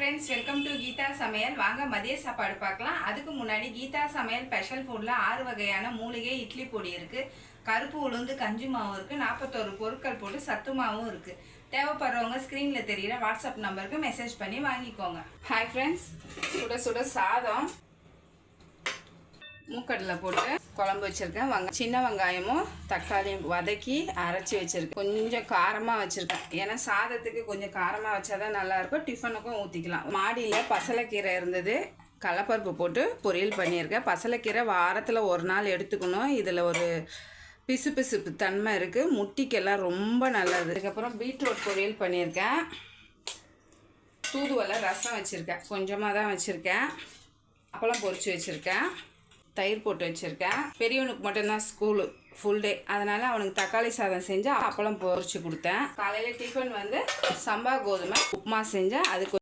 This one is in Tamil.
फ्रेंड्स वेलकम टू गीता சமையல் வாங்க மதிய சாப்பாடு பார்க்கலாம். அதுக்கு முன்னாடி கீதா சமையல் ஸ்பெஷல் ஃபுட்ல 6 வகையான மூலிகை இட்லி பொடி இருக்கு. கருப்பு உளுந்து கஞ்சி மாவு இருக்கு. 41 பொருட்கள் போட்டு சத்து மாவும் இருக்கு. தேவைப்படுறவங்க ஸ்கிரீன்ல தெரியுற வாட்ஸ்அப் நம்பருக்கு மெசேஜ் பண்ணி வாங்கிக்கோங்க. ஹாய் ஃப்ரெண்ட்ஸ், சுட சுட சாதம் மூக்கடலை போட்டு குழம்பு வச்சுருக்கேன். சின்ன வெங்காயமும் தக்காளியும் வதக்கி அரைச்சி வச்சுருக்கேன். கொஞ்சம் காரமாக வச்சுருக்கேன், ஏன்னா சாதத்துக்கு கொஞ்சம் காரமாக வச்சா தான் நல்லாயிருக்கும். டிஃபனுக்கும் ஊற்றிக்கலாம். மாடியில் பசலைக்கீரை இருந்தது, கடலைப்பருப்பு போட்டு பொரியல் பண்ணியிருக்கேன். பசலைக்கீரை வாரத்தில் ஒரு நாள் எடுத்துக்கணும். இதில் ஒரு பிசுபிசுப்பு தன்மை இருக்குது, முட்டிக்கெல்லாம் ரொம்ப நல்லது. அதுக்கப்புறம் பீட்ரூட் பொரியல் பண்ணியிருக்கேன். தூதுவளை ரசம் வச்சுருக்கேன், கொஞ்சமாக தான் வச்சுருக்கேன். அப்பளம் பொரிச்சு வச்சுருக்கேன். தயிர் போட்டு வச்சுருக்கேன். பெரியவனுக்கு மட்டும்தான் ஸ்கூலு ஃபுல் டே, அதனால் அவனுக்கு தக்காளி சாதம் செஞ்சு அப்பளம் பொரிச்சு கொடுத்தேன். காலையில் டிஃபன் வந்து சம்பா கோதுமை உப்புமா செஞ்சேன். அதுக்கு